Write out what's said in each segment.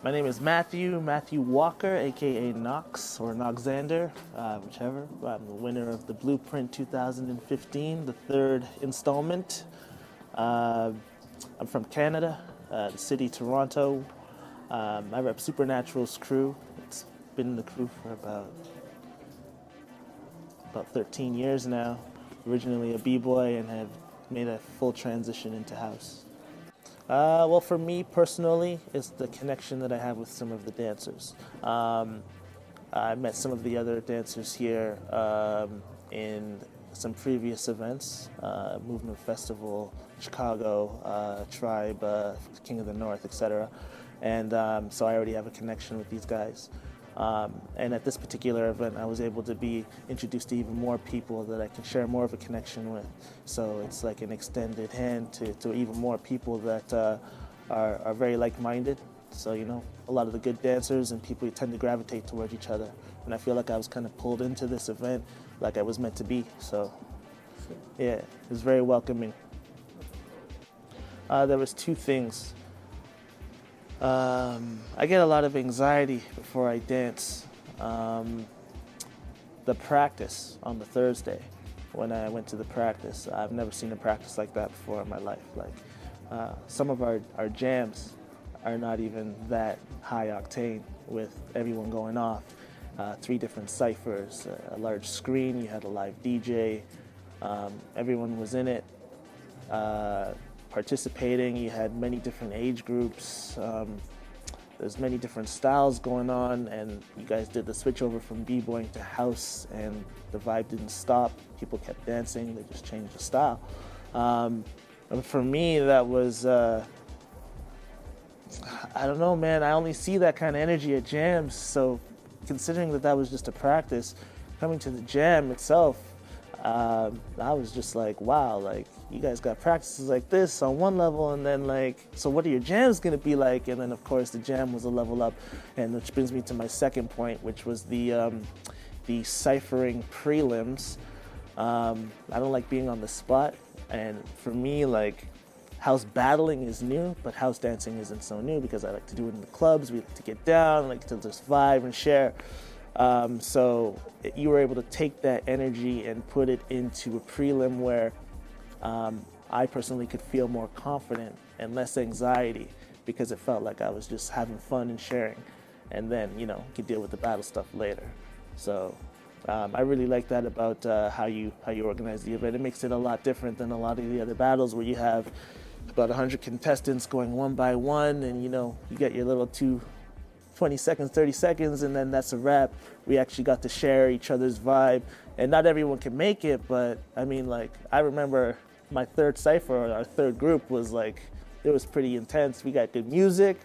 My name is Matthieu Walker, aka Knox or Knoxander, whichever. I'm the winner of the Blueprint 2015, the third installment. I'm from Canada, the city Toronto. I rep Supernatural's crew. It's been in the crew for about 13 years now. Originally a b-boy and have made a full transition into house. Well, for me personally, it's the connection that I have with some of the dancers. I met some of the other dancers here in some previous events, Movement Festival, Chicago, Tribe, King of the North, etc. And so I already have a connection with these guys. And at this particular event, I was able to be introduced to even more people that I can share more of a connection with. So it's like an extended hand to even more people that are very like-minded. So, you know, a lot of the good dancers and people tend to gravitate towards each other. And I feel like I was kind of pulled into this event like I was meant to be. So, yeah, it was very welcoming. There was two things. I get a lot of anxiety before I dance. The practice on the Thursday, when I went to the practice, I've never seen a practice like that before in my life. Like some of our jams are not even that high octane with everyone going off. 3 different ciphers, a large screen, you had a live DJ, everyone was in it. Participating, you had many different age groups, there's many different styles going on, and you guys did the switch over from b-boying to house, and the vibe didn't stop. People kept dancing, they just changed the style. And for me, that was, I don't know, man, I only see that kind of energy at jams, so considering that was just a practice, coming to the jam itself, I was just like, wow, like, you guys got practices like this on one level, and then like, so what are your jams gonna be like? And then of course the jam was a level up, and which brings me to my second point, which was the ciphering prelims. I don't like being on the spot, and for me, like, house battling is new, but house dancing isn't so new because I like to do it in the clubs. We like to get down, like to just vibe and share. So you were able to take that energy and put it into a prelim where I personally could feel more confident and less anxiety because it felt like I was just having fun and sharing, and then, you know, could deal with the battle stuff later. So I really like that about how you organize the event. It makes it a lot different than a lot of the other battles where you have about 100 contestants going one by one, and you know, you get your little 20 seconds, 30 seconds, and then that's a wrap. We actually got to share each other's vibe, and not everyone can make it, but I mean, like, I remember my third cipher, our third group was like, it was pretty intense. We got good music,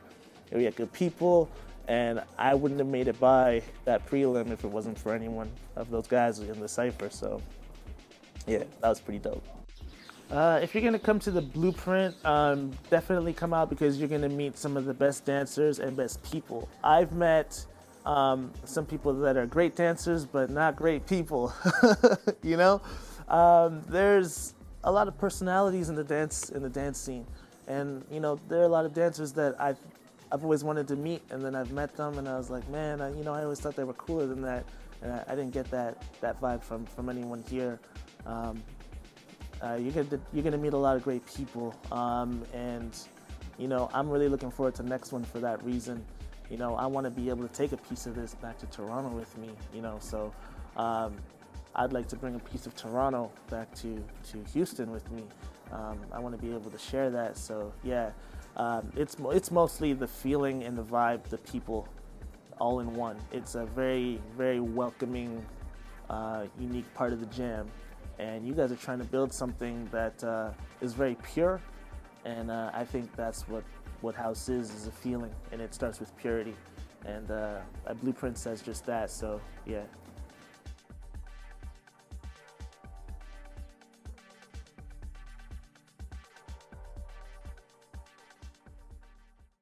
we got good people, and I wouldn't have made it by that prelim if it wasn't for anyone of those guys in the cipher, so yeah, that was pretty dope. If you're gonna come to the Blueprint, definitely come out because you're gonna meet some of the best dancers and best people. I've met some people that are great dancers, but not great people. You know, there's a lot of personalities in the dance scene, and you know, there are a lot of dancers that I've always wanted to meet, and then I've met them, and I was like, man, I always thought they were cooler than that, and I didn't get that vibe from anyone here. You're gonna meet a lot of great people, and you know, I'm really looking forward to the next one for that reason. You know, I want to be able to take a piece of this back to Toronto with me. You know, so I'd like to bring a piece of Toronto back to Houston with me. I want to be able to share that. So yeah, it's mostly the feeling and the vibe, the people, all in one. It's a very, very welcoming, unique part of the jam. And you guys are trying to build something that is very pure, and I think that's what house is a feeling, and it starts with purity, and a Blueprint says just that, so yeah.